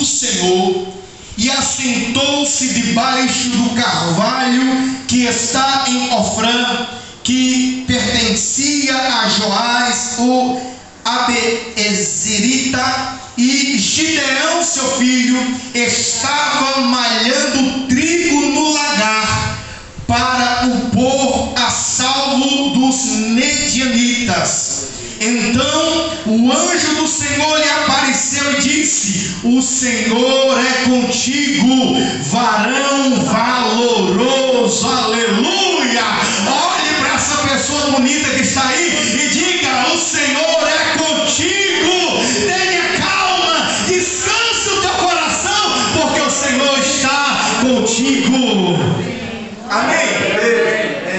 Senhor e assentou-se debaixo do carvalho que está em Ofrã, que pertencia a Joás o Abiezerita, e Gideão seu filho estava malhando trigo no lagar para o pôr a salvo dos medianitas. Então o anjo do Senhor lhe apareceu e disse: o Senhor é contigo, varão valoroso. Aleluia! Olhe para essa pessoa bonita que está aí e diga: o Senhor é contigo. Tenha calma, descanse o teu coração, porque o Senhor está contigo. Amém?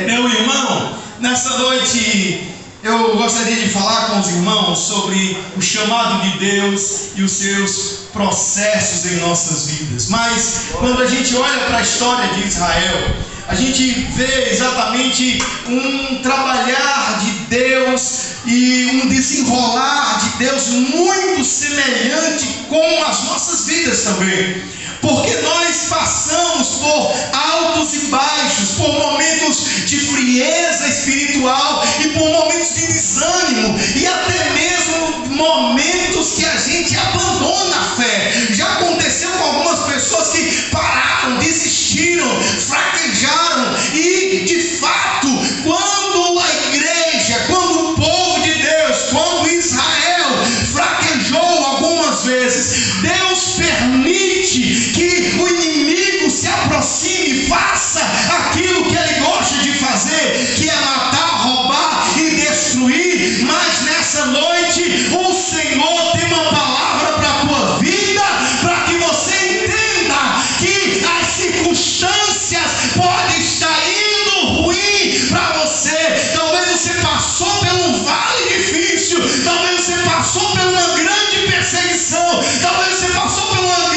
Meu irmão, nessa noite eu gostaria de falar com os irmãos sobre o chamado de Deus e os seus processos em nossas vidas. Mas quando a gente olha para a história de Israel, a gente vê exatamente um trabalhar de Deus e um desenrolar de Deus muito semelhante com as nossas vidas também. Porque nós passamos por altos e baixos, por momentos de frieza espiritual e por momentos de desânimo e até mesmo momentos que a gente abandona a fé. Já aconteceu com algumas pessoas que pararam, desistiram, fraquejaram e de fato, quando a igreja, quando o povo de Deus, quando Israel fraquejou algumas vezes, Deus permite que o inimigo se aproxime e faça aquilo que ele gosta de fazer, que é matar, roubar e destruir. Mas nessa noite o Senhor tem uma palavra para a tua vida, para que você entenda que as circunstâncias podem estar indo ruim para você. Talvez você passou por um vale difícil, talvez você passou por uma grande perseguição, talvez você passou por um grande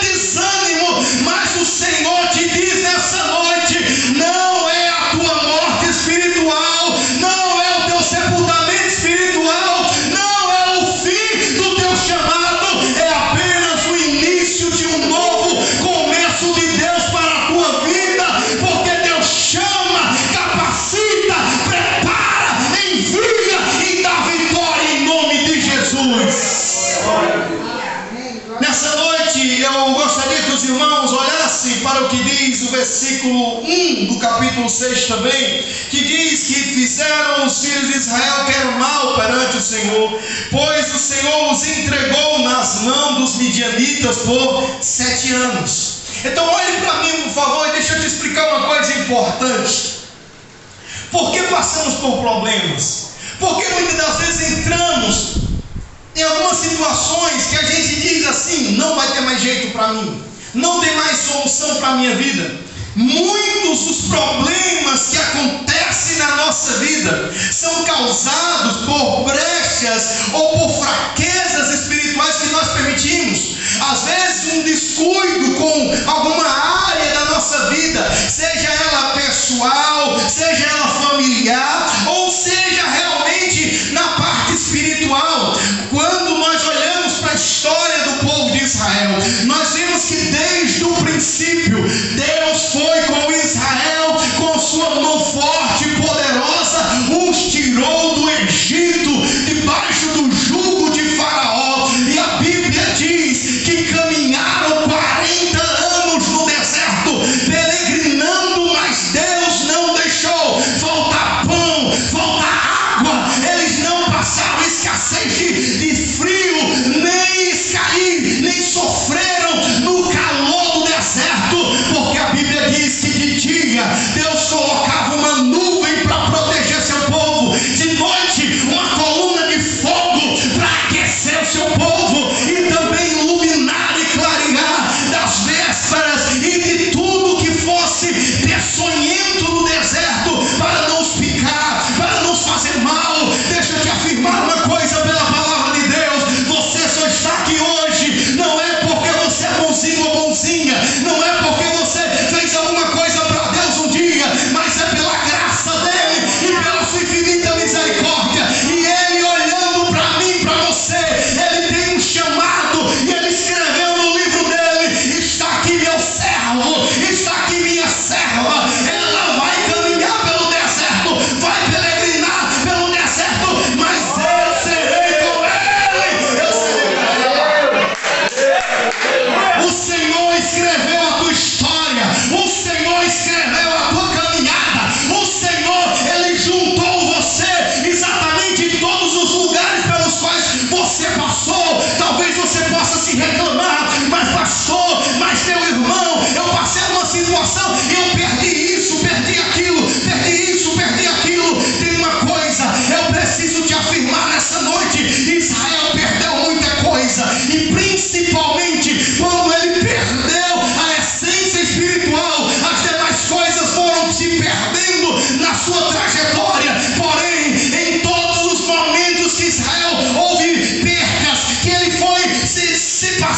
desânimo, mas o Senhor te diz nessa noite: não é a tua morte espiritual, não é o teu sepultamento espiritual, não é o fim do teu chamado, é apenas o início de um novo começo de Deus para a tua vida, porque Deus chama, capacita, prepara, envia e dá vitória em nome de Jesus. Nessa noite eu gostaria que os irmãos olhassem para o que diz o versículo 1 do capítulo 6 também, que diz que fizeram os filhos de Israel que era mal perante o Senhor, pois o Senhor os entregou nas mãos dos midianitas por 7 anos. Então olhe para mim, por favor, e deixa eu te explicar uma coisa importante. Por que passamos por problemas? Porque muitas das vezes entramos em algumas situações que a gente diz assim: não vai ter mais jeito para mim, não tem mais solução para a minha vida. Muitos dos problemas que acontecem na nossa vida são causados por brechas ou por fraquezas espirituais que nós permitimos. Às vezes um descuido com alguma área da nossa vida, seja ela pessoal, seja ela familiar, ou seja realmente na parte espiritual. Quando nós olhamos para a história do povo de Israel, nós vemos que desde o princípio Deus foi com Israel, com sua mão forte e poderosa, os tirou do Egito, debaixo do jugo de Faraó. E a Bíblia diz que caminharam 40 anos no deserto, peregrinando, mas Deus não deixou faltar pão, faltar água. Eles não passaram escassez de frio, nem sofreram no calor do deserto,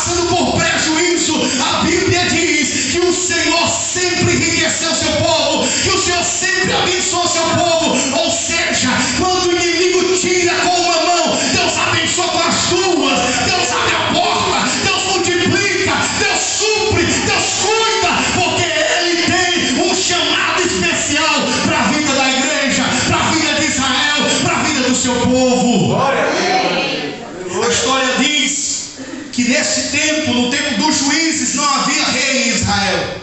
passando por prejuízo, a Bíblia diz que o Senhor sempre enriqueceu o seu povo, que o Senhor sempre abençoou o seu povo. Ou seja, quando o inimigo tira com uma mão, Deus abençoa com as duas. Deus abre a porta, Deus multiplica, Deus supre, Deus cuida, porque Ele tem um chamado especial para a vida da igreja, para a vida de Israel, para a vida do seu povo. A história diz que nesse tempo, no tempo dos juízes, não havia rei em Israel.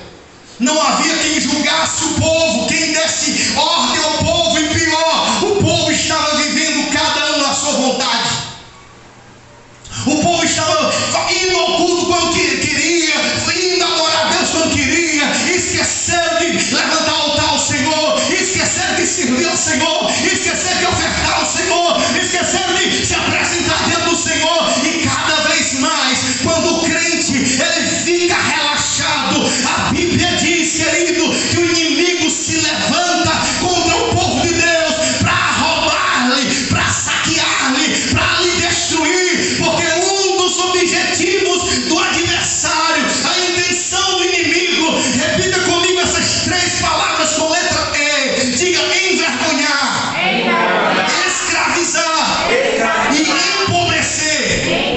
Não havia quem julgasse o povo, quem desse ordem ao povo, e pior, o povo estava vivendo cada ano a sua vontade. O povo estava indo ao culto quando queria, indo adorar a Deus quando queria, esqueceram de levantar o altar ao Senhor, esqueceram de servir ao Senhor, esqueceram de ofertar ao Senhor, esqueceram de se apresentar diante do Senhor. E cada vez mais, quando o crente ele fica relaxado, a Bíblia diz, querido, que o inimigo se levanta contra o povo de Deus para roubar-lhe, para saquear-lhe, para lhe destruir, porque um dos objetivos do adversário, a intenção do inimigo, repita comigo essas três palavras com letra E, diga: envergonhar, escravizar e empobrecer.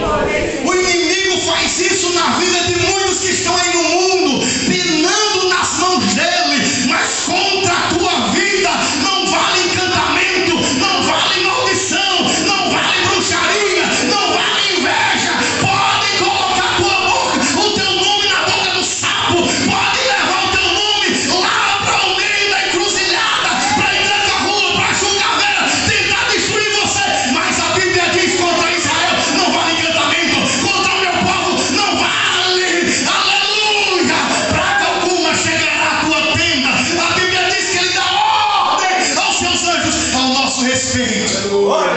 O inimigo faz isso na vida de muitos que estão aí no mundo, penando nas mãos dele, mas contra a tua vida não vale encantamento, não vale maldição, não vale bruxaria, não vale inveja. Podem colocar o teu nome na boca do sapo, podem levar o teu nome lá para o meio da encruzilhada, para entrar na rua, para julgar vera, tentar destruir você, mas a Bíblia diz: contra Israel não vale encantamento, contra o meu povo não vale, aleluia, praga alguma chegará à tua tenda. A Bíblia diz que Ele dá ordem aos seus anjos ao nosso respeito. Glória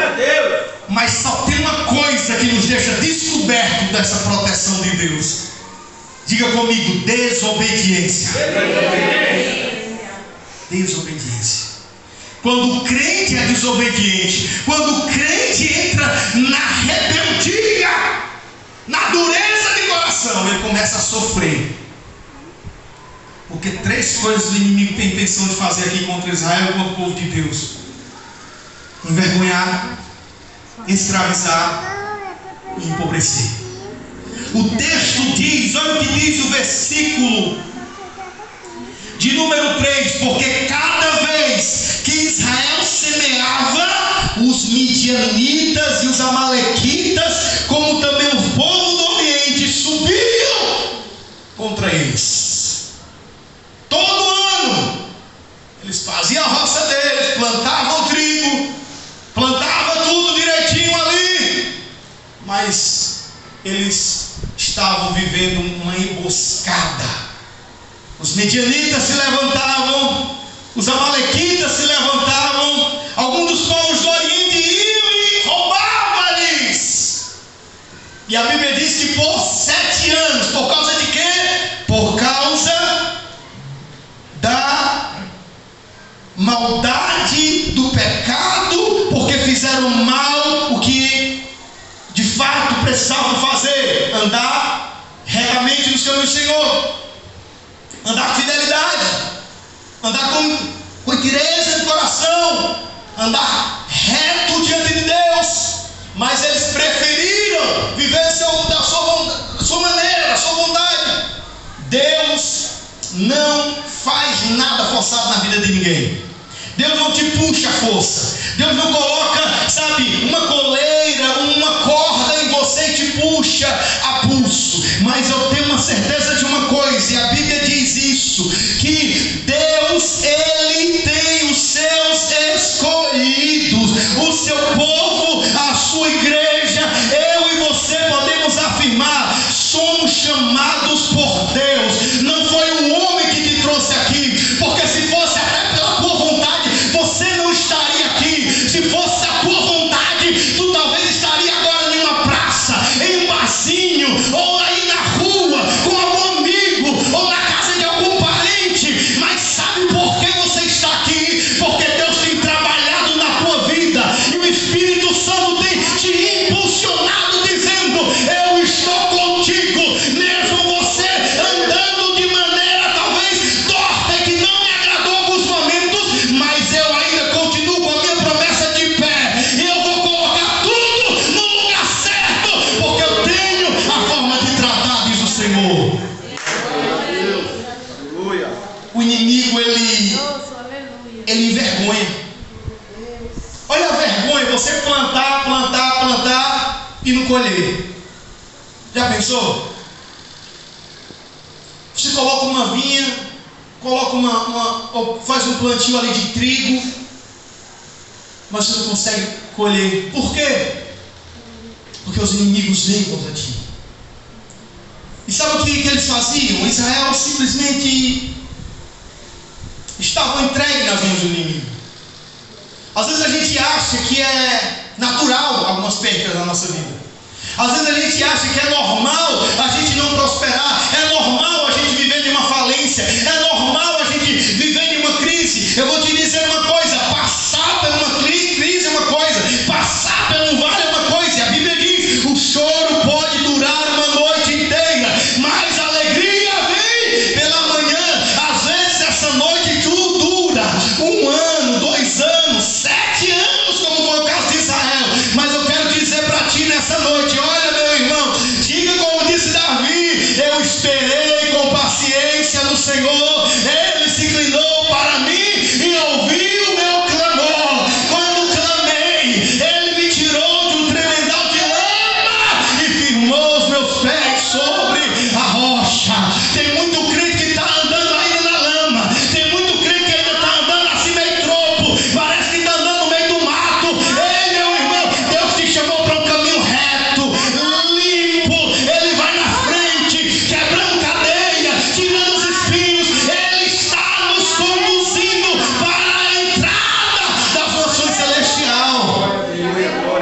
a Deus. Mas só tem uma coisa que nos deixa descoberto dessa proteção de Deus. Diga comigo: desobediência. Desobediência. Quando o crente é desobediente, quando o crente entra na rebeldia, na dureza de coração, ele começa a sofrer. Porque três coisas o inimigo tem intenção de fazer aqui contra Israel e contra o povo de Deus: envergonhar, escravizar e empobrecer. O texto diz, olha o que diz o versículo de número 3: porque cada vez que Israel semeava, os midianitas e os amalequitas, como também o povo do Oriente, subiam contra eles. Todo ano eles faziam a roça deles, plantavam trigo, plantavam tudo direitinho ali, mas eles estavam vivendo uma emboscada. Os midianitas se levantavam, os amalequitas se levantavam, alguns dos povos do Oriente iam e roubavam-lhes. E a Bíblia diz que por 7 anos, por causa de quê? Por causa da maldade, do pecado, porque fizeram mal o que de fato precisavam fazer: andar retamente no caminho do Senhor, andar com fidelidade, andar com inteireza de coração, andar reto diante de Deus. Mas eles preferiram viver da sua maneira, da sua vontade. Deus não faz nada forçado na vida de ninguém. Deus não te puxa a força. Deus não coloca, sabe, uma coleira, uma corda em você e te puxa a pulso. Mas eu tenho uma certeza de uma coisa, e a Bíblia diz isso, que Deus, Ele tem os seus escolhidos, o seu povo, a sua igreja. Eu e você podemos afirmar: somos chamados por Deus. Não foi um homem que te trouxe aqui, porque se fosse até pela tua vontade, você não estaria aqui. Se fosse a tua vontade, tu talvez estaria agora em uma praça, em um barzinho, ou aí na rua, com algum amigo, ou na casa de algum parente. Mas sabe por que você está aqui? Porque Deus tem trabalhado na tua vida, e o Espírito Santo tem te impulsionado, dizendo: eu e não colher. Já pensou? Você coloca uma vinha, faz um plantio ali de trigo, mas você não consegue colher. Por quê? Porque os inimigos vêm contra ti. E sabe o que eles faziam? Israel simplesmente estavam entregues nas mãos do inimigo. Às vezes a gente acha que é natural algumas percas na nossa vida. Às vezes a gente acha que é normal a gente não prosperar, é normal a gente viver de uma falência, é normal a gente viver de uma crise. Eu vou te dizer uma coisa: passar por uma crise é uma coisa, passar por um vale é uma coisa. E a Bíblia diz: o choro pode durar uma noite inteira, mas a alegria vem pela manhã. Às vezes essa noite dura 1 ano, 2 anos, 7 anos, como foi o caso de Israel. Mas eu quero dizer para ti nessa noite: olha, meu irmão, diga como disse Davi: eu esperei com paciência no Senhor, Ele se inclinou para mim e ouviu o meu clamor. Quando clamei, Ele me tirou de um tremendal de lama e firmou os meus pés sobre a rocha. Tem muito crente que está andando ainda na lama, tem muito crente que ainda está andando assim meio tropo, parece que está andando no meio do mato. Ei, meu irmão, Deus te chamou para um caminho reto, limpo. Ele vai na frente, quebrando cadeia, tirando os espinhos. Ele está nos conduzindo para a entrada das nações celestial.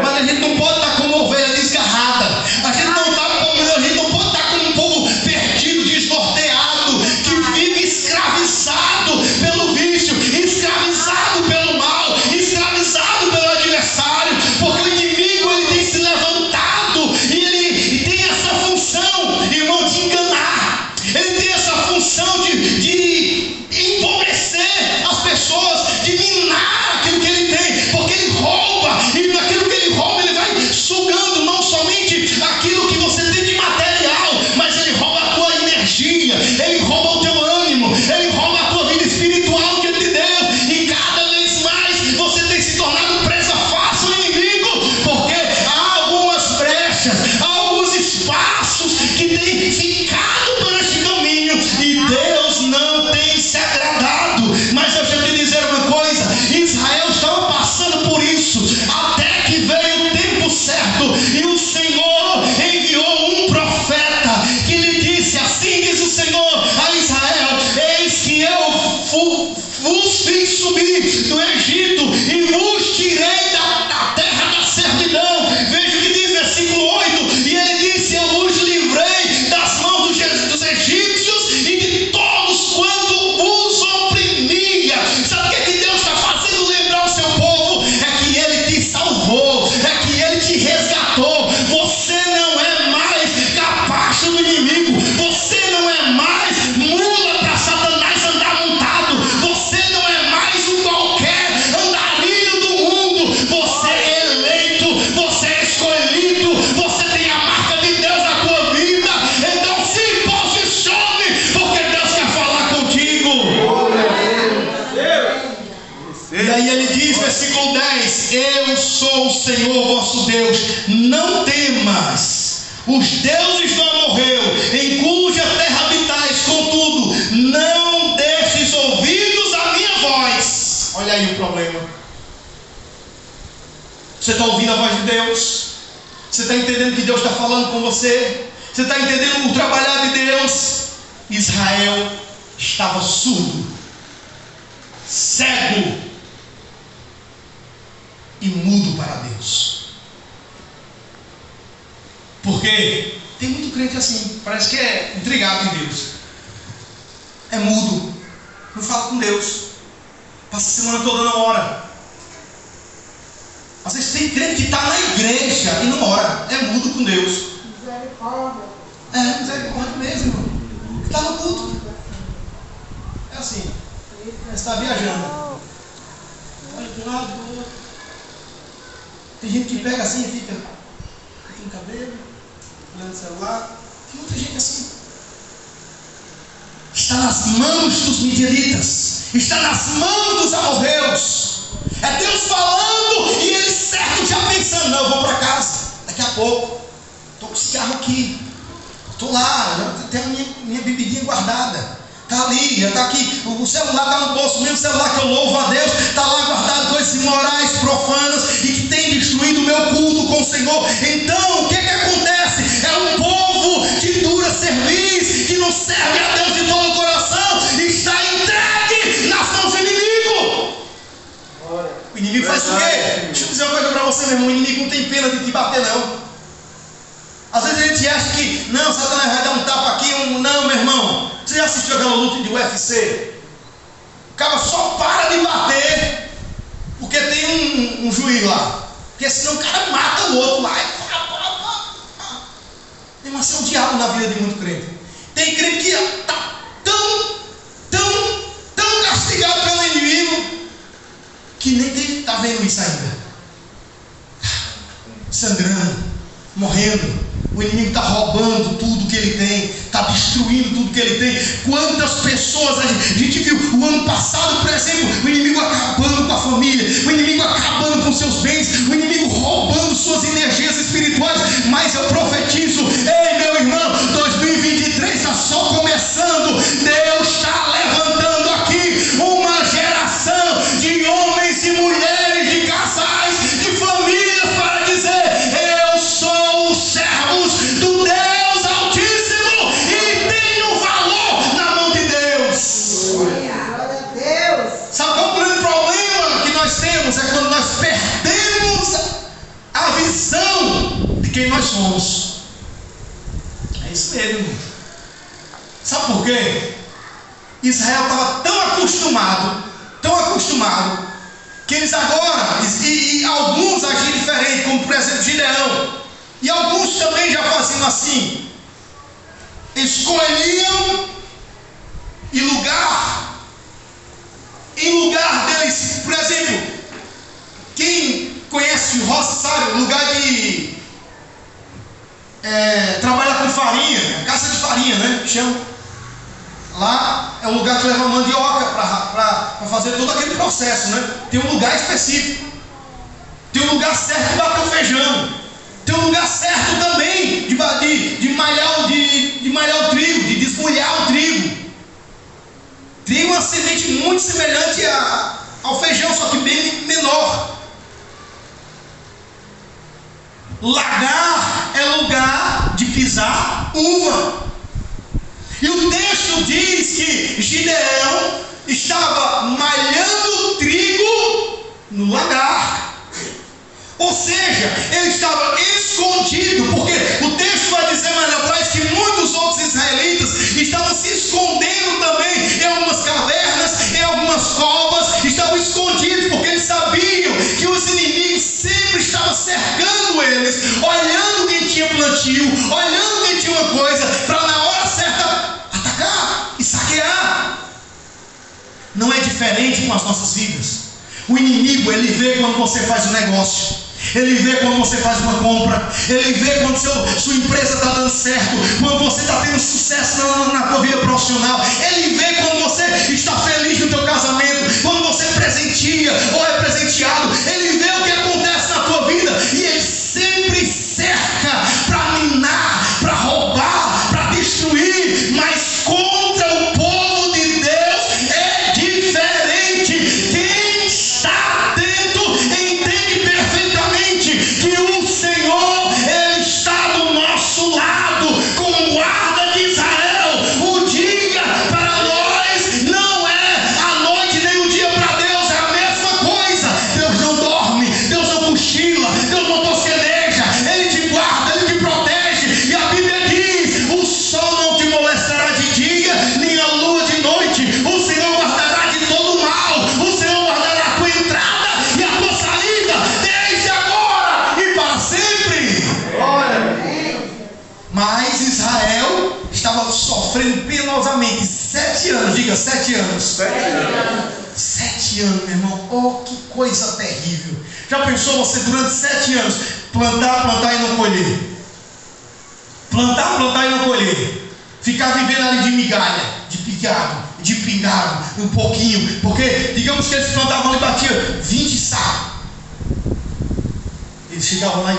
Mas a gente não pode estar como ovelha desgarrada. A gente não pode estar como um povo perdido, desnorteado, que vive escravizado pelo vício, escravizado pelo mal, escravizado pelo adversário, porque o inimigo ele tem se levantado e ele tem essa função, irmão, de enganar. Ele tem essa função de empobrecer as pessoas, de minar aquilo que ele tem, porque ele rouba, e naquilo que ele rouba ele vai sugando não somente aquilo que você tem de material, mas ele rouba a tua energia, ele rouba o teu ânimo, ele rouba a tua vida espiritual diante de Deus, e cada vez mais você tem se tornado presa fácil do inimigo, porque há algumas brechas, há alguns espaços que têm ficado por este caminho, e Deus não tem se agradado. Mas eu quero te dizer uma coisa: Israel estava passando por isso, até que veio o tempo certo, e o Senhor enviou um profeta que lhe disse: assim diz o Senhor a Israel: eis que eu vos fiz subir do Egito e vos tirei da terra da servidão. Veja o que diz versículo 8: e ele disse: eu vos livrei das mãos dos egípcios e de todos quanto vos oprimia. Sabe o que Deus está fazendo lembrar o seu povo? É que Ele te salvou, é que Ele te resgatou. Você não é mais capacho do inimigo, você não é mais mula para Satanás andar montado, você não é mais um qualquer andarilho do mundo. Você é eleito, você é escolhido, você tem a marca de Deus na tua vida. Então se posicione, porque Deus quer falar contigo. E aí ele diz, versículo 10: eu sou o Senhor vosso Deus, não temas os deuses do amorreu, em cuja terra habitais, contudo não destes ouvidos à minha voz. Olha aí o problema. Você está ouvindo a voz de Deus? Você está entendendo que Deus está falando com você? Você está entendendo o trabalhar de Deus? Israel estava surdo, cego e mudo para Deus. Porque tem muito crente assim, parece que é intrigado em Deus, é mudo, não fala com Deus, passa a semana toda não ora. Às vezes tem crente que está na igreja e não ora, é mudo com Deus. Misericórdia. É, misericórdia mesmo, irmão. Está no culto, é assim, você está viajando, olha de um lado do outro. Tem gente que pega assim e fica no cabelo, olhando o celular. Tem muita gente assim. Está nas mãos dos midianitas, está nas mãos dos amorreus. É Deus falando e ele certo já pensando: não, eu vou para casa, daqui a pouco. Estou com o cigarro aqui. Estou lá, já tenho a minha bebidinha guardada. Está ali, já está aqui. O celular está no bolso, o mesmo celular que eu louvo a Deus. Está lá guardado coisas imorais, profanas e que tem destruído o meu culto com o Senhor. Então, o que acontece? É um povo que dura serviço, que não serve a Deus de todo o coração e está entregue nas mãos do inimigo. O inimigo faz o quê? Deixa eu dizer uma coisa para você, meu irmão. O inimigo não tem pena de te bater, não. Às vezes a gente acha que, não, Satanás vai dar um tapa aqui, não, meu irmão. Você já assistiu aquela luta de UFC? O cara só para de bater porque tem um juiz lá. Porque senão o cara mata o outro lá. Mas isso é um diabo na vida de muito crente. Tem crente que está tão castigado pelo inimigo que nem está vendo isso ainda. Sangrando, morrendo. O inimigo está roubando tudo que ele tem, está destruindo tudo que ele tem. Quantas pessoas a gente viu o ano passado, por exemplo, o inimigo acabando com a família, o inimigo acabando com seus bens, o inimigo roubando suas energias espirituais. Mas eu profetizo, ei meu irmão, 2023 está só começando. Deus está levantando aqui uma geração de homens e mulheres, de casais, de famílias, para dizer: eu sou o servos do Deus Altíssimo e tenho valor na mão de Deus. Glória a Deus. Sabe qual é o grande problema que nós temos? É quando nós perdemos a visão de quem nós somos. É isso mesmo. Sabe por quê? Israel estava tão acostumado, que eles agora, e alguns agiam diferente, como por exemplo Gideão, e alguns também já faziam assim, escolhiam em lugar deles, por exemplo, quem conhece roça sabe, lugar de trabalhar com farinha, caça de farinha, né? Chama. Lá é um lugar que leva mandioca para fazer todo aquele processo, né? Tem um lugar específico. Tem um lugar certo de bater o feijão. Tem um lugar certo também de malhar o trigo, de desmolhar o trigo. Trigo é uma semente muito semelhante ao feijão, só que bem menor. Lagar é lugar de pisar uva. E o texto diz que Gideão estava malhando trigo no lagar. Ou seja, ele estava escondido, porque o texto vai dizer mais atrás que muitos outros israelitas estavam se escondendo também em algumas cavernas, em algumas covas, estavam escondidos, porque eles sabiam que os inimigos sempre estavam cercando eles, olhando quem tinha plantio, olhando quem tinha uma coisa, para na hora certa atacar e saquear. Não é diferente com as nossas vidas. O inimigo, ele vê quando você faz um negócio, ele vê quando você faz uma compra, ele vê quando sua empresa está dando certo, quando você está tendo sucesso na tua vida profissional, ele vê quando você está feliz no teu casamento, quando você presenteia ou é presenteado, ele vê o que acontece na tua vida, e ele sempre cerca para minar, para roubar, para destruir. Mas contra o povo de Deus é diferente. Quem está atento entende perfeitamente que o Senhor, ele está do nosso lado, como guarda de Israel. O dia para nós não é a noite nem o dia para Deus, é a mesma coisa. Deus não dorme, Deus não cochila, Deus não tosqueneja, ele te guarda, ele te protege. E a Bíblia diz: o sol não te molestará de dia, nem a lua de noite. O Senhor guardará de todo mal, o Senhor guardará a tua entrada e a tua saída, desde agora e para sempre. Mas Israel estava sofrendo penosamente 7 anos, diga 7 anos. 7 anos, meu irmão, oh, que coisa terrível. Já pensou você durante 7 anos plantar e não colher? Plantar e não colher. Ficar vivendo ali de migalha, de pingado, um pouquinho. Porque, digamos que eles plantavam e batiam 20 sacos. Eles chegavam lá e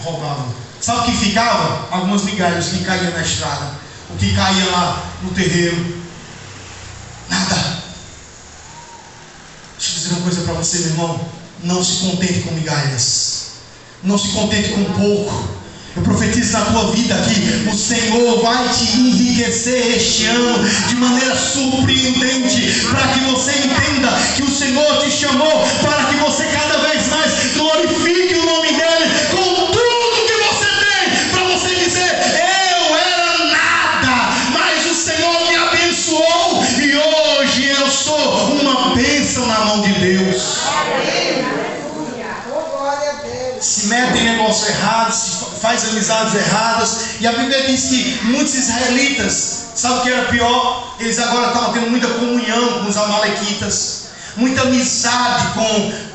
roubavam. Sabe o que ficava? Algumas migalhas que caíam na estrada, o que caía lá no terreiro. Nada. Deixa eu dizer uma coisa para você, meu irmão. Não se contente com migalhas. Não se contente com pouco. Eu profetizo na tua vida que o Senhor vai te enriquecer este ano de maneira surpreendente, para que você entenda que o Senhor te chamou para que você cada vez mais glorifique o nome dEle com tudo que você tem, para você dizer: eu era nada, mas o Senhor me abençoou e hoje eu sou uma bênção na mão de Deus. Se mete em negócios errados, faz amizades erradas. E a Bíblia diz que muitos israelitas, sabe o que era pior? Eles agora estavam tendo muita comunhão com os amalequitas, muita amizade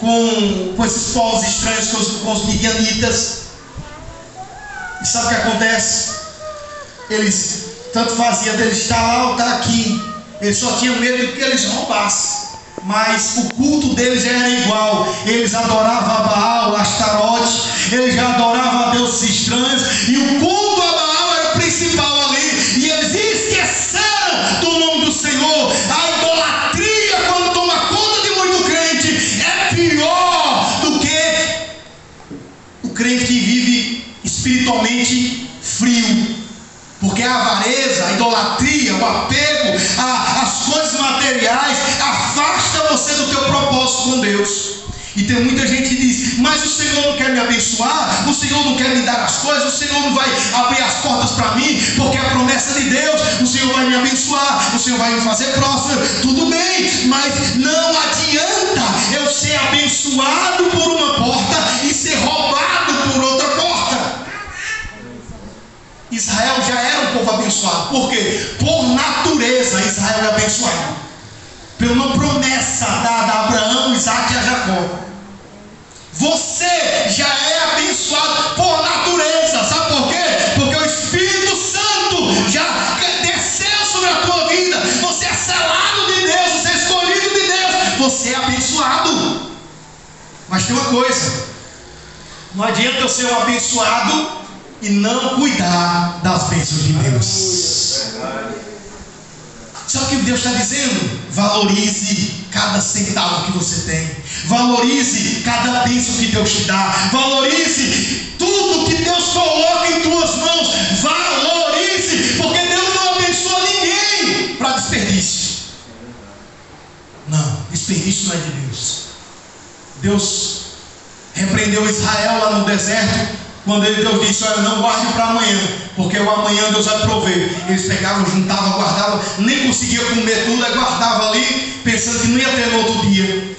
com esses povos estranhos, com os midianitas. E sabe o que acontece? Eles tanto faziam deles estar lá ou estar aqui. Eles só tinham medo de que eles roubassem. Mas o culto deles era igual. Eles adoravam a Baal, a Astarote. Eles já adoravam a deuses estranhos. E o culto a Baal era o principal ali. E eles esqueceram do nome do Senhor. A idolatria, quando toma conta de muito crente, é pior do que o crente que vive espiritualmente frio. Porque a avareza, a idolatria, o apego às coisas materiais afasta você do teu propósito com Deus. E tem muita gente que diz: mas o Senhor não quer me abençoar, o Senhor não quer me dar as coisas, o Senhor não vai abrir as portas para mim, porque a promessa de Deus, o Senhor vai me abençoar, o Senhor vai me fazer próspero. Tudo bem, mas não adianta eu ser abençoado por uma porta e ser roubado por outra porta. Israel já era um povo abençoado. Por quê? Por natureza Israel é abençoado, pela uma promessa dada a Abraão, Isaac e a Jacó. Você já é abençoado por natureza. Sabe por quê? Porque o Espírito Santo já desceu sobre a tua vida. Você é selado de Deus, você é escolhido de Deus, você é abençoado. Mas tem uma coisa: não adianta eu ser um abençoado e não cuidar das bênçãos de Deus. Sabe o que Deus está dizendo? Valorize cada centavo que você tem. Valorize cada bênção que Deus te dá. Valorize tudo que Deus coloca em tuas mãos. Valorize, porque Deus não abençoa ninguém para desperdício. Não, desperdício não é de Deus. Deus repreendeu Israel lá no deserto, quando Deus disse: olha, não guarde para amanhã, porque o amanhã Deus vai prover. Eles pegavam, juntavam, guardavam, nem conseguiam comer tudo, aí guardava ali, pensando que não ia ter no outro dia.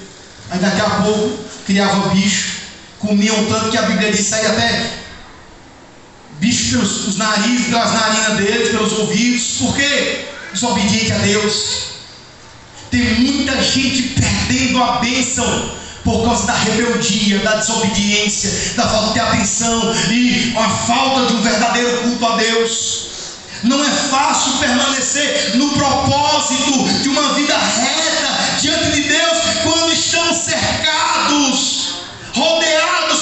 Aí daqui a pouco criava bicho, comiam tanto que a Bíblia diz: saía até bicho pelos narizes, pelas narinas deles, pelos ouvidos. Por quê? Desobediente a Deus. Tem muita gente perdendo a bênção por causa da rebeldia, da desobediência, da falta de atenção e a falta de um verdadeiro culto a Deus. Não é fácil permanecer no propósito de uma vida reta diante de Deus quando estamos cercados, rodeados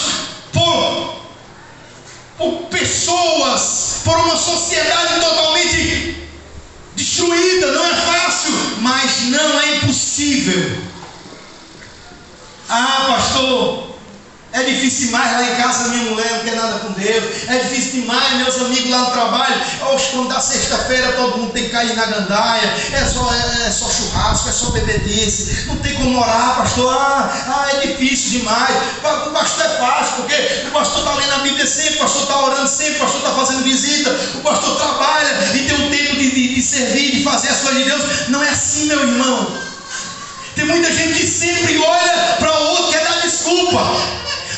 por pessoas, por uma sociedade totalmente destruída. Não é fácil, mas não é impossível. Ah, pastor, é difícil demais lá em casa, minha mulher não quer nada com Deus. É difícil demais, meus amigos lá no trabalho. Hoje, quando dá sexta-feira, todo mundo tem que cair na gandaia. É só churrasco, é só bebedice. Não tem como orar, pastor. É difícil demais. O pastor é fácil, porque o pastor está lendo a Bíblia sempre, o pastor está orando sempre, o pastor está fazendo visita, o pastor trabalha e tem um tempo de servir, de fazer as coisas de Deus. Não é assim, meu irmão. Tem muita gente que sempre olha para o outro, quer dar desculpa.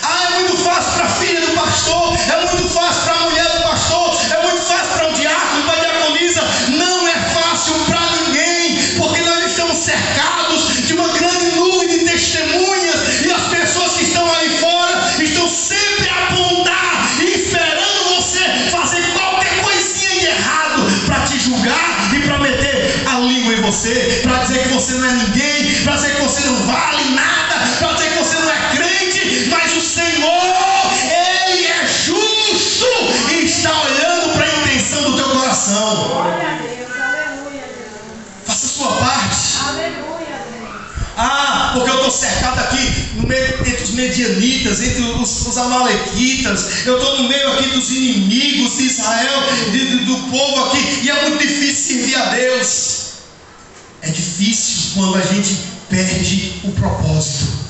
É muito fácil para a filha do pastor, é muito fácil para a mulher do pastor, é muito fácil para o diácono, para a diaconisa. Não é fácil para ninguém, porque nós estamos cercados de uma grande nuvem de testemunhas, e as pessoas que estão aí fora estão sempre a apontar e esperando você fazer qualquer coisinha de errado para te julgar e para meter a língua em você, para dizer que você não é ninguém, para dizer que você não vale nada, para dizer que você não é crente. Mas o Senhor, Ele é justo coração. Glória a Deus, aleluia, Jesus. Faça a sua parte. Aleluia, Deus. Ah, porque eu estou cercado aqui no meio, entre os medianitas, entre os amalequitas. Eu estou no meio aqui dos inimigos de Israel, do povo aqui. E é muito difícil servir a Deus. É difícil quando a gente perde o propósito.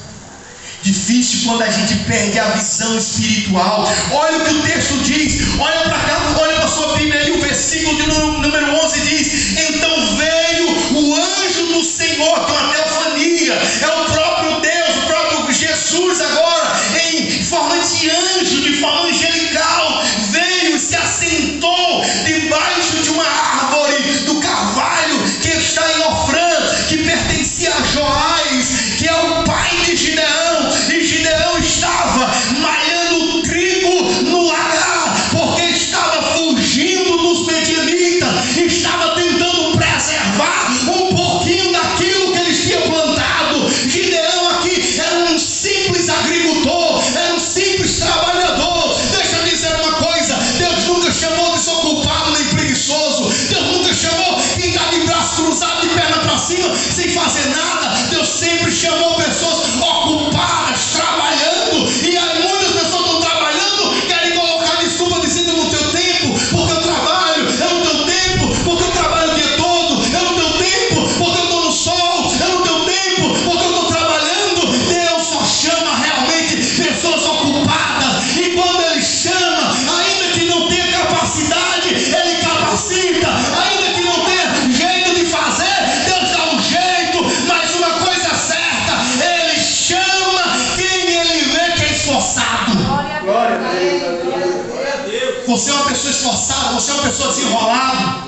Difícil quando a gente perde a visão espiritual. Olha o que o texto diz. Olha para cá, olha para a sua Bíblia aí. O versículo de número 11 diz: então veio o anjo do Senhor, que é uma teofania. É o próprio Deus, o próprio Jesus agora, em forma de anjo, de forma angelical. Veio e se assentou debaixo de uma árvore do carvalho que está em Ofrã, que pertencia a Joás, que é o pai de Gideão. E Gideão estava malhando trigo no lagar, porque estava fugindo dos medianitas, estava tentando preservar um pouquinho daquilo que eles tinham plantado. Gideão aqui era um simples agricultor, era um simples trabalhador. Deixa eu dizer uma coisa: Deus nunca chamou desocupado nem preguiçoso. Deus nunca chamou quem está de braço cruzado, de perna para cima, sem fazer nada. Deus sempre chamou pessoas ocupadas, trabalhando. E aí muitas pessoas estão trabalhando, querem colocar desculpa dizendo: no teu tempo, porque eu trabalho, é no teu tempo, porque eu trabalho o dia todo, é no teu tempo, porque eu estou no sol, é no teu tempo, porque eu estou trabalhando. Deus só chama realmente pessoas ocupadas. E quando Ele chama, ainda que não tenha capacidade, Ele capacita. Ainda que não tenha jeito de fazer, Deus dá um jeito. Mas uma coisa certa, Ele chama quem Ele vê que é esforçado. Glória a Deus, glória a Deus. Você é uma pessoa esforçada, você é uma pessoa desenrolada.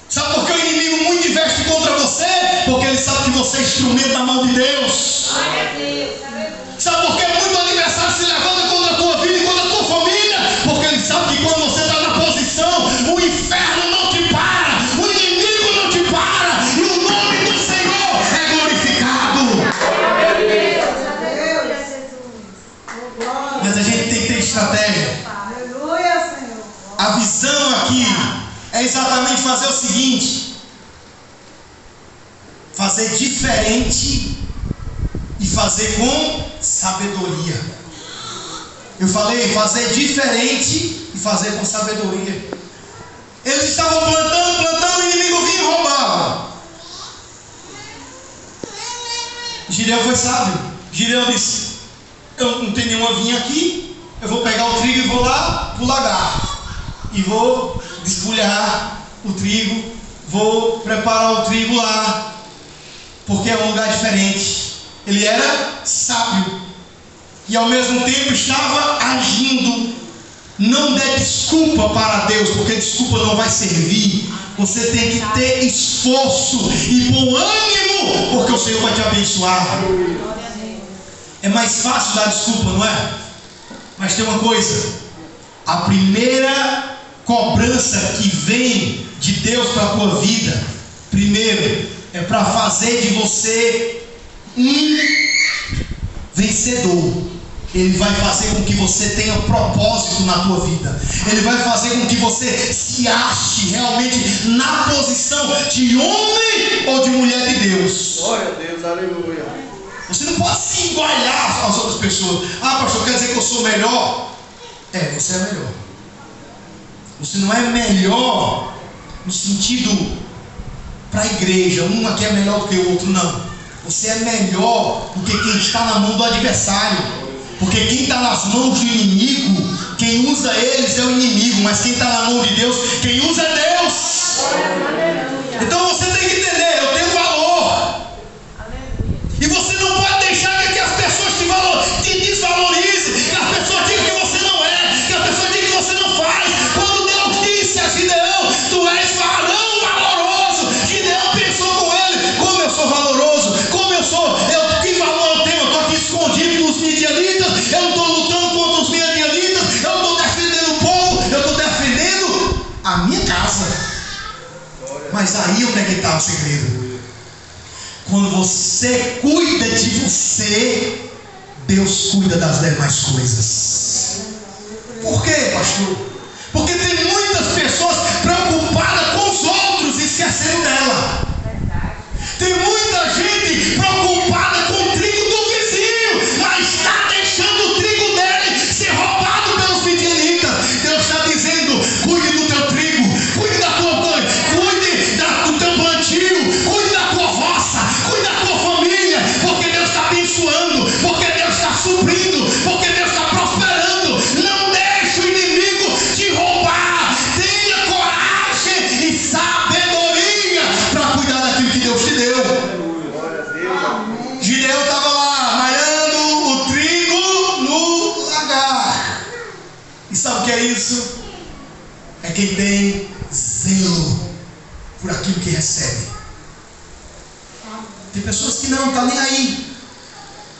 Sabe por que o inimigo muito investe contra você? Porque ele sabe que você é instrumento na mão de Deus. Sabe por que muito adversário se levanta contra a tua vida e contra a tua família? Porque ele sabe que quando você está na posição, o inferno não te para, o inimigo não te para, e o nome do Senhor é glorificado. Mas a gente tem que ter estratégia. Aleluia, Senhor. A visão aqui é exatamente fazer o seguinte: fazer diferente e fazer com sabedoria. Eu falei fazer diferente e fazer com sabedoria. Eles estavam plantando, o inimigo vinha e roubava. Gideão foi sábio. Gideão disse: eu não tenho nenhuma vinha aqui, eu vou pegar o trigo e vou lá pro lagar. E vou despulhar o trigo, vou preparar o trigo lá, porque é um lugar diferente. Ele era sábio e ao mesmo tempo estava agindo. Não dê desculpa para Deus, porque desculpa não vai servir. Você tem que ter esforço e bom ânimo, porque o Senhor vai te abençoar. É mais fácil dar desculpa, não é? Mas tem uma coisa: a primeira cobrança que vem de Deus para a tua vida, primeiro, é para fazer de você um vencedor. Ele vai fazer com que você tenha propósito na tua vida. Ele vai fazer com que você se ache realmente na posição de homem ou de mulher de Deus. Glória a Deus, aleluia. Você não pode se igualar às outras pessoas. Ah, pastor, quer dizer que eu sou melhor? É, você é melhor. Você não é melhor no sentido para a igreja, um aqui é melhor do que o outro, não. Você é melhor do que quem está na mão do adversário. Porque quem está nas mãos do inimigo, quem usa eles é o inimigo, mas quem está na mão de Deus, quem usa é Deus. Então você tem que entender: eu tenho valor. E você não pode deixar que as pessoas te desvalorizem, que as pessoas digam que você não é, que as pessoas digam que você não faz. Quando Deus disse a Gideão: tu és varão valoroso, Gideão pensou com ele: como eu sou valoroso, como eu sou, que valor eu tenho? Eu estou aqui escondido dos midianitas, eu não estou lutando contra os midianitas, eu não estou defendendo o povo, eu estou defendendo a minha casa. Mas aí onde é que está o segredo? Quando você cuida de você, Deus cuida das demais coisas. Por quê, pastor? Porque tem muitas pessoas E sabe o que é isso? É quem tem zelo por aquilo que recebe. Tem pessoas que não, tá nem aí.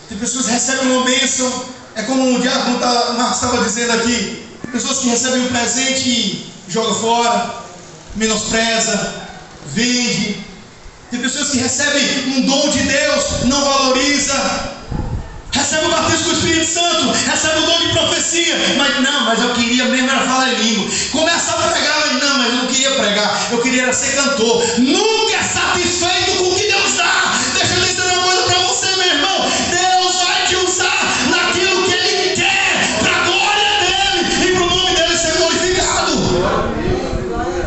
Tem pessoas que recebem uma bênção. É como o diácono Marcos estava dizendo aqui. Tem pessoas que recebem um presente e joga fora, menospreza, vende. Tem pessoas que recebem um dom de Deus, não valoriza. Recebe o batismo com o Espírito Santo, recebe o dom de profecia, mas eu queria mesmo era falar em língua. Começa a pregar, mas não eu não queria pregar, eu queria era ser cantor. Nunca é satisfeito com o que Deus dá. Deixa eu dizer uma coisa para você, meu irmão. Deus vai te usar naquilo que Ele quer, para a glória dEle e para o nome dEle ser glorificado.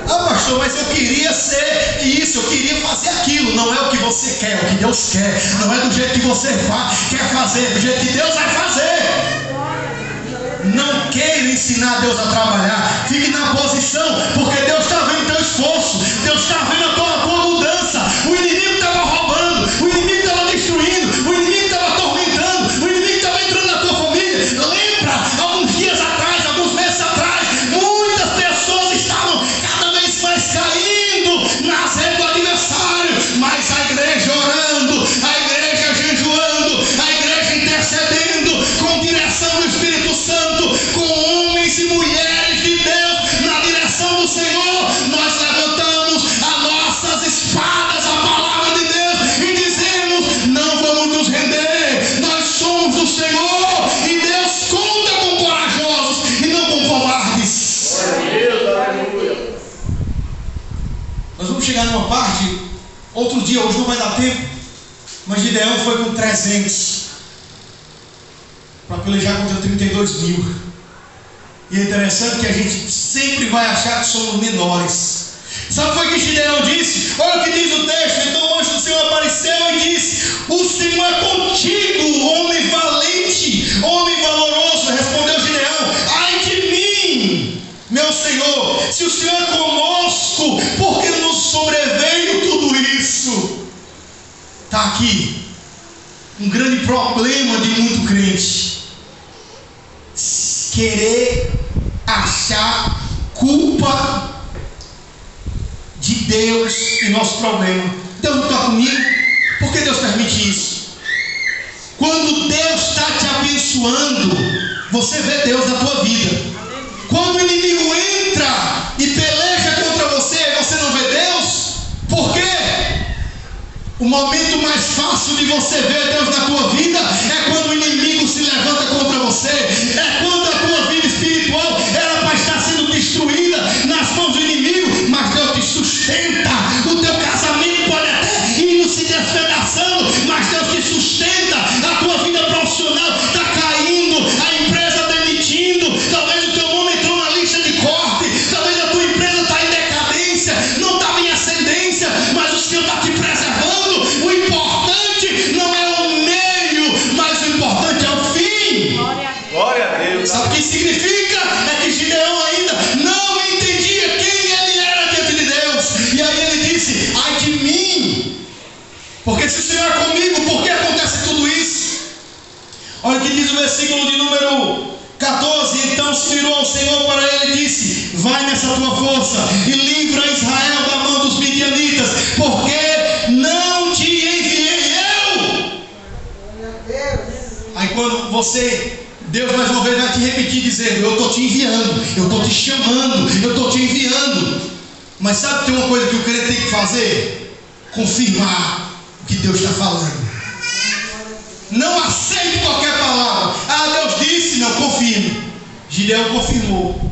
Ah, pastor, mas eu queria ser isso, eu queria fazer aquilo. Não é o que você quer, é o que Deus quer. Não é do jeito que você quer fazer, do jeito que Deus vai fazer. Não queira ensinar Deus a trabalhar. Fique na posição, porque Deus está vendo teu esforço, Deus está vendo a tua mudança. O inimigo estava roubando, o inimigo estava destruindo, o inimigo estava atormentando, o inimigo estava entrando na tua família. Lembra, alguns dias atrás, alguns meses atrás, muitas pessoas estavam cada vez mais caindo nas redes do adversário, mas a igreja orando, a igreja jejuando, a igreja intercedendo, com direção do Espírito Santo, com homens e mulheres de Deus na direção do Senhor. Nós levantamos as nossas espadas, a palavra de Deus, e dizemos: não vamos nos render, nós somos do Senhor, e Deus conta com corajosos e não com covardes. Aleluia. Nós vamos chegar numa parte, outro dia, hoje não vai dar tempo, mas Gideão foi com 300 para pelejar contra 32.000. E é interessante que a gente sempre vai achar que somos menores. Sabe o que foi que Gideão disse? Olha o que diz o texto. Então o anjo do Senhor apareceu e disse: o Senhor é contigo, homem valente, homem valoroso. Respondeu Gideão: ai de mim, meu Senhor, se o Senhor é conosco, por que nos sobreveio tudo isso? Está aqui um grande problema de muito crente: querer achar culpa de Deus em nosso problema. Deus não está comigo, por que Deus permite isso? Quando Deus está te abençoando, você vê Deus na tua vida. Quando o inimigo entra e peleja contra você, você não vê Deus. Por quê? O momento mais fácil de você ver Deus na tua vida é quando o inimigo se levanta contra você. É quando a tua vida espiritual era para estar sendo destruída nas mãos do inimigo, mas Deus te sustenta. O teu casamento pode até ir se despedaçando, mas Deus te sustenta. A tua vida profissional está caindo, a empresa demitindo, talvez o teu nome entrou na lista de corte, talvez a tua empresa está em decadência, não estava em ascendência, mas o Senhor está te preservando. O importante não é o meio, mas o importante é o fim. Glória a Deus. Sabe o que significa? É que Gideão ainda não entendia quem ele era diante de Deus. E aí ele disse: ai de mim, porque se o Senhor é comigo, por que acontece tudo isso? Olha o que diz o versículo de número 14. Então se virou ao Senhor para ele e disse: vai nessa tua força e livra Israel da mão dos midianitas, porque não te enviei eu. Aí quando Deus mais uma vez vai te repetir dizendo: eu estou te enviando, eu estou te chamando, eu estou te enviando. Mas sabe que tem uma coisa que o crente tem que fazer? Confirmar o que Deus está falando. Não aceite qualquer palavra. Ah, Deus disse, não, confirme. Gideão confirmou.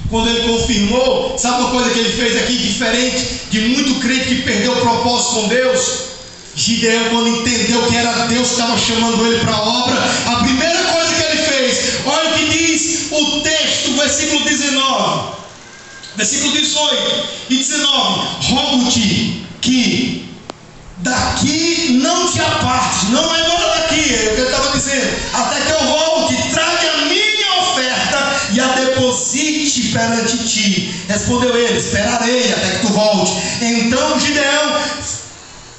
Quando ele confirmou, sabe uma coisa que ele fez aqui diferente de muito crente que perdeu o propósito com Deus? Gideão, quando entendeu que era Deus que estava chamando ele para a obra, a primeira coisa que ele fez, olha o que diz o texto, versículo 19, versículo 18 e 19: rogo-te que daqui não te apartes, não vai embora daqui, é o que ele estava dizendo, até que eu volte, traga a minha oferta e a deposite perante ti. Respondeu ele: esperarei até que tu volte. Então Gideão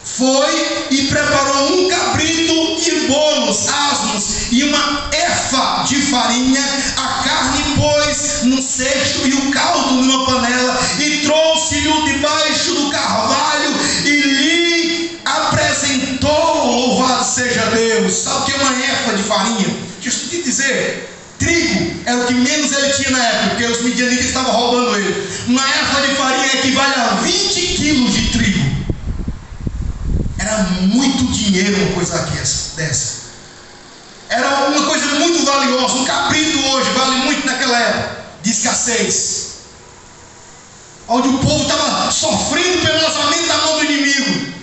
foi e preparou um cabrito e bolos, asmos e uma efa de farinha. A carne, pois, num cesto e o caldo numa panela, e trouxe-lhe debaixo do carvalho e lhe apresentou. Louvado seja Deus. Sabe o que é uma efa de farinha? Deixa eu te dizer, trigo era o que menos ele tinha na época, porque os midianitas estavam roubando ele. Uma efa de farinha equivale a 20 quilos de trigo. Era muito dinheiro uma coisa dessa. Era uma coisa muito valiosa. Um cabrito hoje vale muito naquela época de escassez, onde o povo estava sofrendo penosamente da mão do inimigo.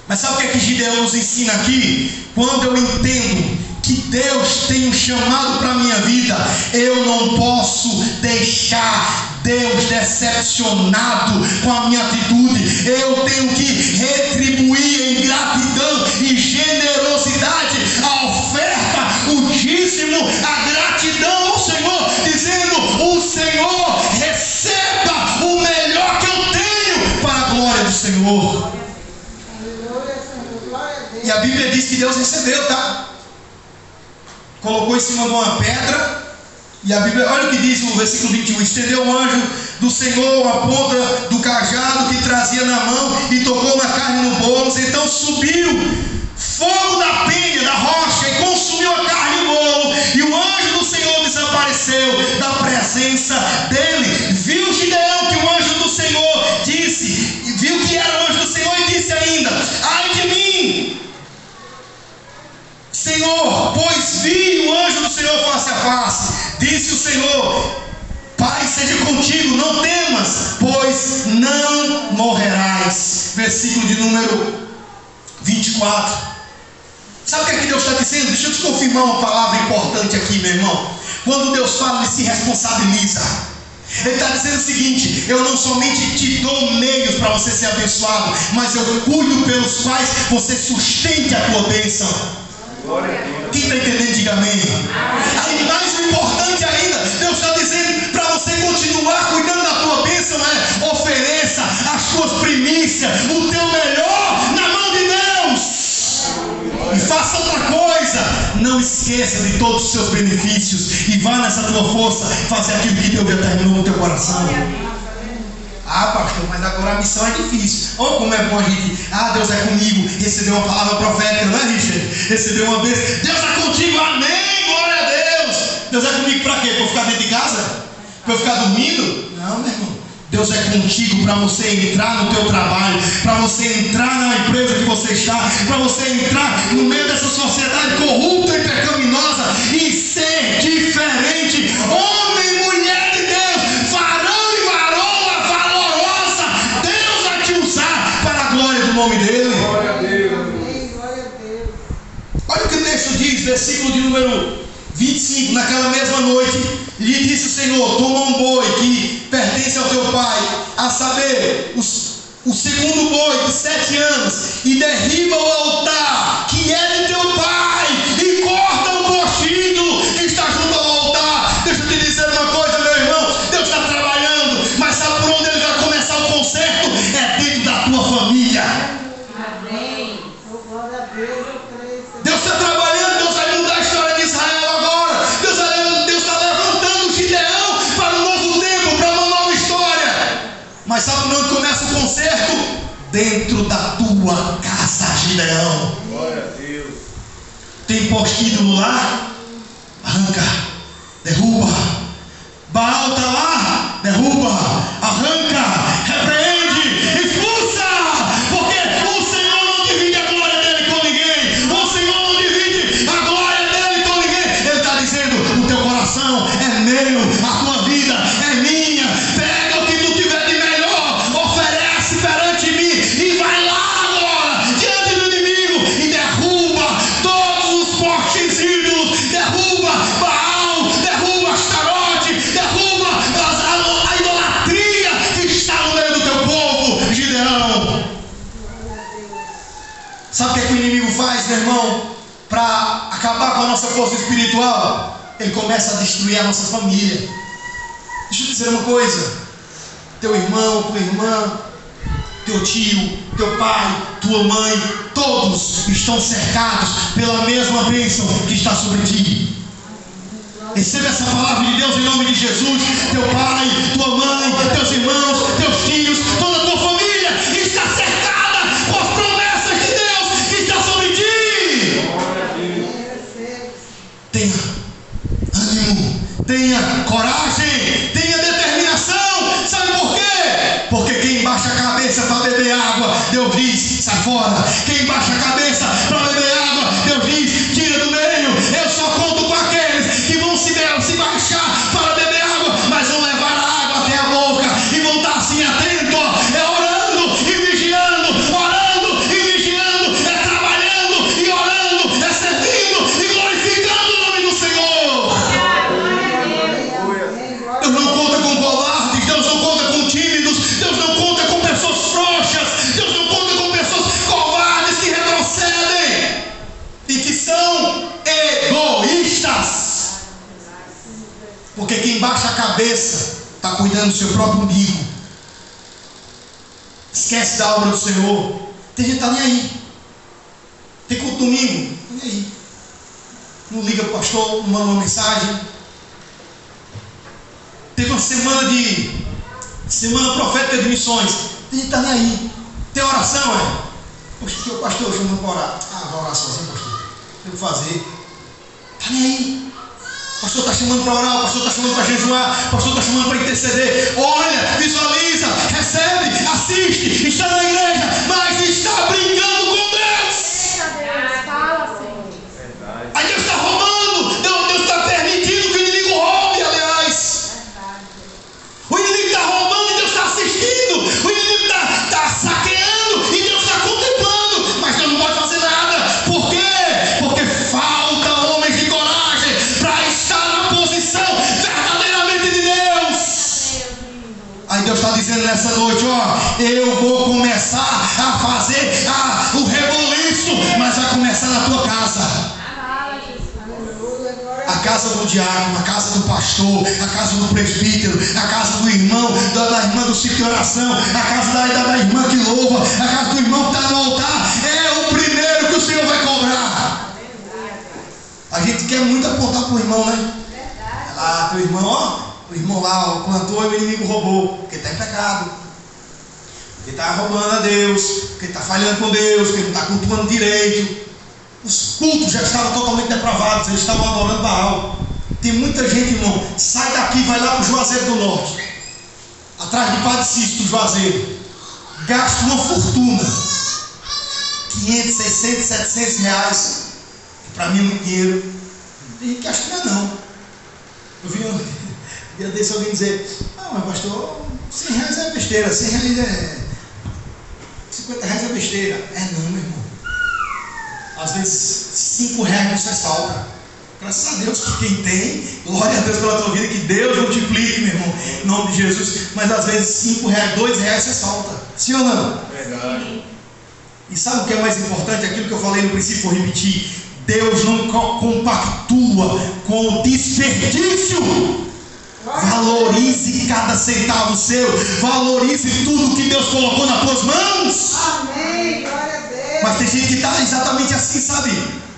Mas sabe o que é que Gideão nos ensina aqui? Quando eu entendo que Deus tem um chamado para a minha vida, eu não posso deixar Deus decepcionado com a minha atitude. Eu tenho que retribuir em gratidão e generosidade a oferta, o dízimo, a gratidão ao Senhor, dizendo: o Senhor receba o melhor que eu tenho para a glória do Senhor. E a Bíblia diz que Deus recebeu, tá? Colocou em cima de uma pedra. E a Bíblia, olha o que diz no versículo 21: estendeu o anjo do Senhor a ponta do cajado que trazia na mão e tocou na carne no bolo. Então subiu fogo da penha, da rocha, e consumiu a carne e o bolo. E o anjo do Senhor desapareceu da presença dele. Viu Gideão que o anjo do Senhor disse, viu que era o anjo do Senhor, e disse ainda: ai de mim, Senhor, pois vi o anjo do Senhor face a face. Disse o Senhor: paz seja contigo, não temas, pois não morrerás. Versículo de número 24. Sabe o que é que Deus está dizendo? Deixa eu te confirmar uma palavra importante aqui, meu irmão. Quando Deus fala, Ele se responsabiliza. Ele está dizendo o seguinte: eu não somente te dou meios para você ser abençoado, mas eu cuido pelos quais você sustente a tua bênção. Quem está entendendo, diga amém. Aí, mais importante ainda, Deus está dizendo para você continuar cuidando da tua bênção, ofereça as tuas primícias, o teu melhor na mão de Deus. E faça outra coisa: não esqueça de todos os seus benefícios e vá nessa tua força fazer aquilo que Deus determinou no teu coração. Ah, pastor, mas agora a missão é difícil. Oh, como é bom a gente. Ah, Deus é comigo. Recebeu uma palavra profética, não é, Richard? Recebeu uma vez. Deus é contigo, amém, glória a Deus. Deus é comigo para quê? Para eu ficar dentro de casa? Para eu ficar dormindo? Não, meu irmão. Deus é contigo para você entrar no teu trabalho, para você entrar na empresa que você está, para você entrar no meio dessa sociedade corrupta e pecaminosa e ser diferente. Homem, mulher de Deus, varão e varoa valorosa, Deus vai te usar para a glória do nome dele. Glória a Deus. Olha o que o texto diz, versículo de número 25. Naquela mesma noite lhe disse o Senhor: toma um boi que pertence ao teu pai, a saber, o segundo boi de 7 anos, e derriba o altar que é de teu pai, e corta o postigo que está junto ao altar. Deixa eu te dizer uma coisa, meu irmão: Deus está trabalhando, mas sabe por onde Ele vai começar o conserto? É dentro da tua família. Amém. Glória a Deus. Deus está trabalhando. Deus vai mudar a história de Israel agora. Deus está levantando Gideão para um novo tempo, para uma nova história. Mas sabe onde começa o conserto? Dentro da tua casa, Gideão. Glória a Deus. Tem poste-ídolo lá? Arranca, derruba. Baal está lá? Derruba, arranca, repreende, expulsa. Porque o Senhor não divide a glória dele com ninguém. O Senhor não divide a glória dele com ninguém. Ele está dizendo: o teu coração é meu, a tua vida é minha. Pega o que tu tiver de melhor, oferece perante mim, e vai lá agora, diante do inimigo, e derruba todos os postes ídolos, derruba Baal, derruba Astarote, derruba a idolatria que está no meio do teu povo, Gideão. Sabe o que é que o inimigo faz, meu irmão, para acabar com a nossa força espiritual? Ele começa a destruir a nossa família. Deixa eu dizer uma coisa: teu irmão, tua irmã, teu tio, teu pai, tua mãe, todos estão cercados pela mesma bênção que está sobre ti. Receba essa palavra de Deus em nome de Jesus. Teu pai, tua mãe, teus irmãos, teus filhos, toda a tua família está cercada por promessas de Deus que está sobre ti. Tenha ânimo, tenha coragem, tenha determinação. Sabe por quê? Porque quem baixa a cabeça para beber água, Deus diz, sai fora. Quem baixa a cabeça para beber água, Deus diz, tira do meio. Eu só conto com aqueles que vão se baixar para beber água, mas vão levar a água até a boca e vão estar assim atentos, orando e vigiando, é trabalhando e orando, é servindo e glorificando o nome do Senhor. Deus não conta com covardes, Deus não conta com tímidos, Deus não conta com pessoas frouxas, Deus não conta com pessoas covardes que retrocedem e que são egoístas. Porque quem baixa a cabeça está cuidando do seu próprio umbigo. Esquece da obra do Senhor. Tem gente que está nem aí. Tem culto domingo, nem aí. Não liga para o pastor, não manda uma mensagem. Teve uma semana profética de missões. Tem gente que está nem aí. Tem oração, é? Poxa, que o pastor chamando para orar. Vai orar sozinho, pastor. Tem o que fazer. Está nem aí. O pastor está chamando para orar, o pastor está chamando para jejuar, o pastor está chamando para interceder. Olha, visualiza, recebe, assiste, está na igreja, mas está brincando com Deus. Fala, Senhor. Aí Deus está roubando, Deus está permitindo que o inimigo roube, aliás. O inimigo está roubando e Deus está assistindo. O inimigo está saqueando e Deus está contemplando, mas Deus não pode fazer nada. Por quê? Porque falta homens de coragem para estar na posição verdadeiramente de Deus. Aí Deus está dizendo nessa noite, eu vou começar a fazer o reboliço, mas vai começar na tua casa. A casa do diácono, a casa do pastor, a casa do presbítero, a casa do irmão, da irmã do ciclo de oração, a casa da irmã que louva, a casa do irmão que está no altar, é o primeiro que o Senhor vai cobrar. A gente quer muito apontar para o irmão, né? Teu irmão, o irmão lá plantou e o inimigo roubou, porque está em pecado, porque está roubando a Deus, porque está falhando com Deus, porque não está cultuando direito. Os cultos já estavam totalmente depravados, eles estavam adorando Baal. Tem muita gente, irmão, sai daqui, vai lá para o Juazeiro do Norte, atrás de Padre Cício do Juazeiro, gasta uma fortuna, 500, 600, 700 reais, que para mim é muito dinheiro. Tem gente que acha que não. Eu vi um dia desse alguém dizer, mas pastor, 100 reais é besteira, 100 reais é 50 reais é besteira. Não, meu irmão. Às vezes 5 reais não faz falta. Graças a Deus por quem tem. Glória a Deus pela tua vida. Que Deus multiplique, meu irmão, em nome de Jesus. Mas às vezes 5 reais, 2 reais faz falta. Sim ou não? Verdade. E sabe o que é mais importante? Aquilo que eu falei no princípio, vou repetir. Deus não compactua com o desperdício. Valorize cada centavo seu. Valorize tudo que Deus colocou nas tuas mãos. Amém. Glória a Deus. Mas tem gente que está exatamente assim, sabe?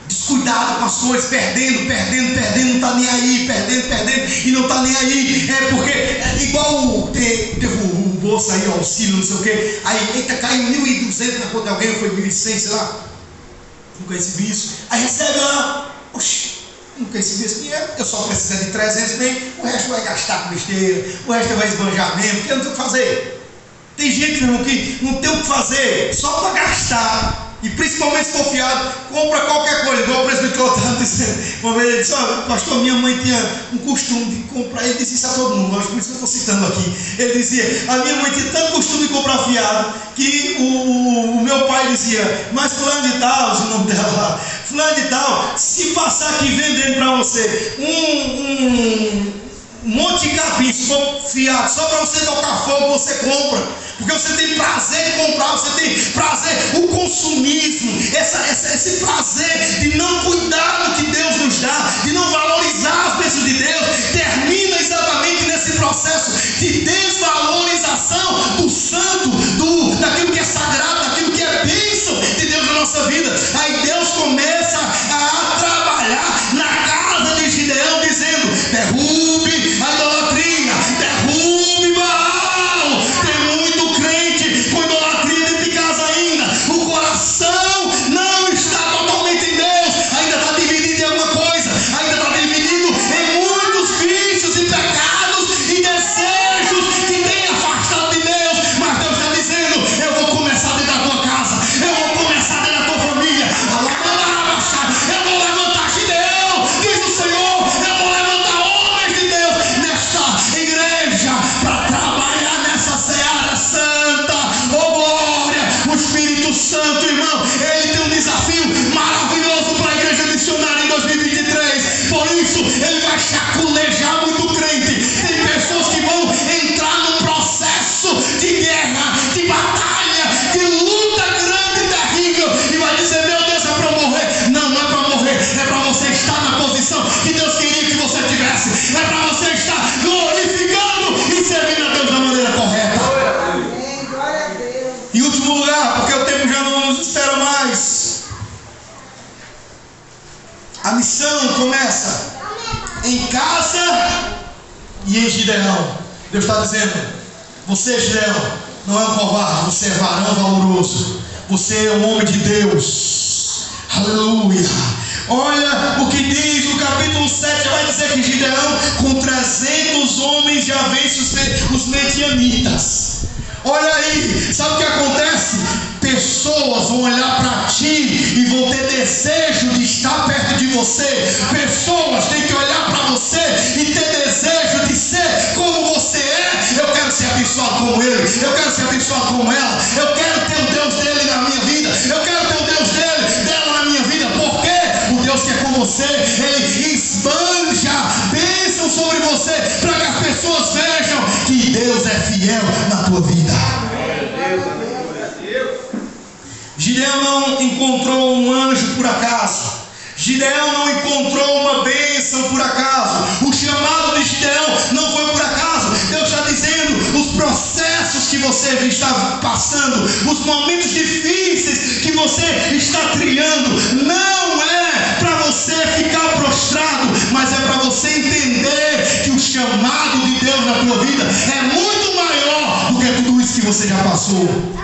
Descuidado com as coisas, perdendo, não está nem aí, perdendo e não está nem aí. É porque é igual teve o bolsa aí, o auxílio, não sei o que. Aí, eita, caiu 1.200 na conta de alguém, foi 1.100, sei lá. Nunca recebi isso. Aí recebe lá, oxi, nunca recebi esse dinheiro. Eu só preciso de 300 bem, o resto vai gastar com besteira, o resto vai esbanjar mesmo, porque eu não tenho o que fazer. Tem gente, irmão, que não tem o que fazer, só para gastar. E principalmente se for fiado, compra qualquer coisa. Igual o presbítero estava dizendo. Uma vez ele disse, pastor, minha mãe tinha um costume de comprar. Ele disse isso a todo mundo, por isso que eu estou citando aqui. Ele dizia, a minha mãe tinha tanto costume de comprar fiado, que o meu pai dizia, mas fulano de tal, o nome dela lá, fulano de tal, se passar aqui vendendo para você um monte de capim, se for fiado, só para você tocar fogo, você compra. Porque você tem prazer de comprar, você tem prazer, o consumismo, esse prazer de não cuidar do que Deus nos dá, de não valorizar as bênçãos de Deus, termina exatamente nesse processo de desvalorização do santo, daquilo que é sagrado, daquilo que é bênção de Deus na nossa vida. Aí Deus começa a trabalhar na casa de Gideão, dizendo, em casa e em Gideão. Deus está dizendo: você, Gideão, não é um covarde, você é varão valoroso, você é um homem de Deus. Aleluia. Olha o que diz o capítulo 7, vai dizer que Gideão com 300 homens já vence os medianitas. Olha aí, sabe o que acontece? Pessoas vão olhar para ti e vão ter desejo de estar perto de você. Pessoas têm que olhar para você e ter desejo de ser como você é. Eu quero ser abençoado como ele, eu quero ser abençoado como ela, eu quero ter o Deus dele na minha vida, eu quero ter o Deus dela na minha vida. Por quê? O Deus que é com você, ele esbanja bênção sobre você, para que as pessoas vejam que Deus é fiel na tua vida. Gideão não encontrou um anjo por acaso. Gideão não encontrou uma bênção por acaso. O chamado de Gideão não foi por acaso. Deus está dizendo: os processos que você está passando, os momentos difíceis que você está trilhando, não é para você ficar prostrado, mas é para você entender que o chamado de Deus na tua vida é muito maior do que tudo isso que você já passou.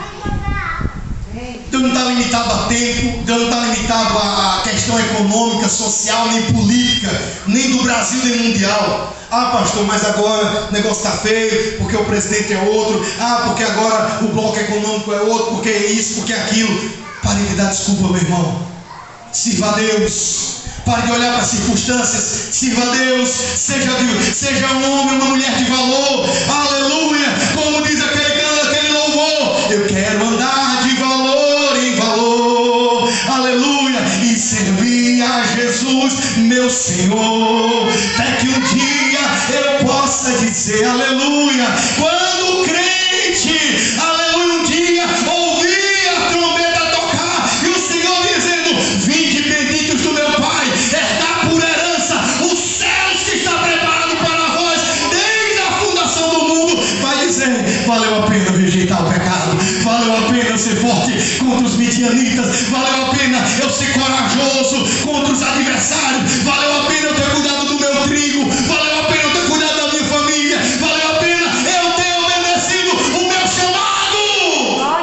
Deus não está limitado a tempo, Deus não está limitado a questão econômica, social, nem política, nem do Brasil, nem mundial. Ah, pastor, mas agora o negócio está feio, porque o presidente é outro. Ah, porque agora o bloco econômico é outro, porque é isso, porque é aquilo. Pare de dar desculpa, meu irmão. Sirva a Deus. Pare de olhar para as circunstâncias. Sirva a Deus. Seja um homem, uma mulher de valor. Aleluia. Como diz aquele louvor: eu quero andar de valor em valor. Aleluia. E servir a Jesus, meu Senhor. Até que um dia eu possa dizer: aleluia. Quando o crente, aleluia, um dia ouvir a trombeta tocar e o Senhor dizendo: vinde benditos do meu Pai, herdar por herança os céus que está preparado para vós desde a fundação do mundo, vai dizer: valeu a pena rejeitar o pecado, valeu a pena eu ser forte contra os midianitas, valeu a pena eu ser corajoso contra os adversários, valeu a pena eu ter cuidado do meu trigo, valeu a pena eu ter cuidado da minha família, valeu a pena eu ter obedecido o meu chamado.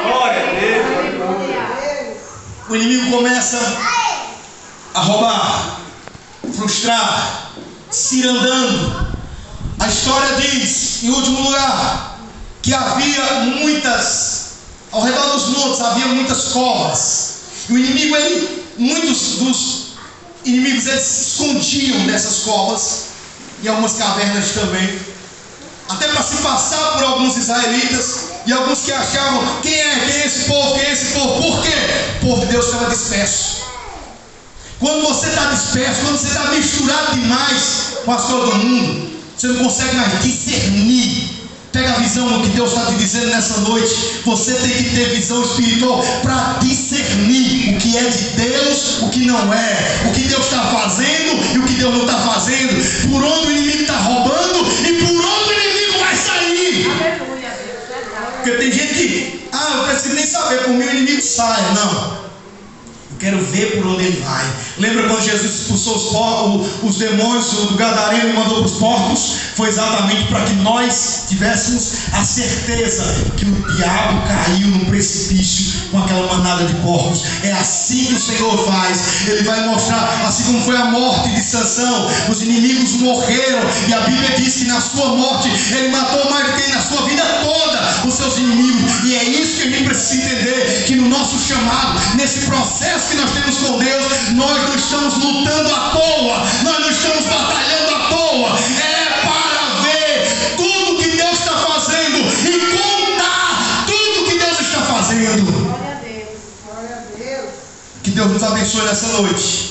Glória a Deus. O inimigo começa a roubar, frustrar, se ir andando. A história diz, em último lugar, que havia ao redor dos montes havia muitas covas. E o inimigo, muitos dos inimigos, eles se escondiam nessas covas, e algumas cavernas também, até para se passar por alguns israelitas, e alguns que achavam: quem é esse povo, por quê? O povo de Deus estava disperso. Quando você está disperso, quando você está misturado demais com as coisas do mundo, você não consegue mais discernir. Pega a visão do que Deus está te dizendo nessa noite. Você tem que ter visão espiritual para discernir o que é de Deus, o que não é, o que Deus está fazendo e o que Deus não está fazendo, por onde o inimigo está roubando e por onde o inimigo vai sair. Aleluia, Deus, verdade. Porque tem gente que: eu preciso nem saber, por mim o inimigo sai. Não, eu quero ver por onde ele vai. Lembra quando Jesus expulsou os demônios do Gadareno e mandou para os porcos? Foi exatamente para que nós tivéssemos a certeza que o diabo caiu num precipício com aquela manada de porcos. É assim que o Senhor faz. Ele vai mostrar, assim como foi a morte de Sansão, os inimigos morreram, e a Bíblia diz que na sua morte ele matou mais do que na sua vida toda os seus inimigos. E é isso que a gente precisa entender, que no nosso chamado, nesse processo que nós temos com Deus, nós não estamos lutando à toa, nós não estamos batalhando à toa. É para ver tudo que Deus está fazendo e contar tudo que Deus está fazendo. Glória a Deus. Glória a Deus. Que Deus nos abençoe nessa noite.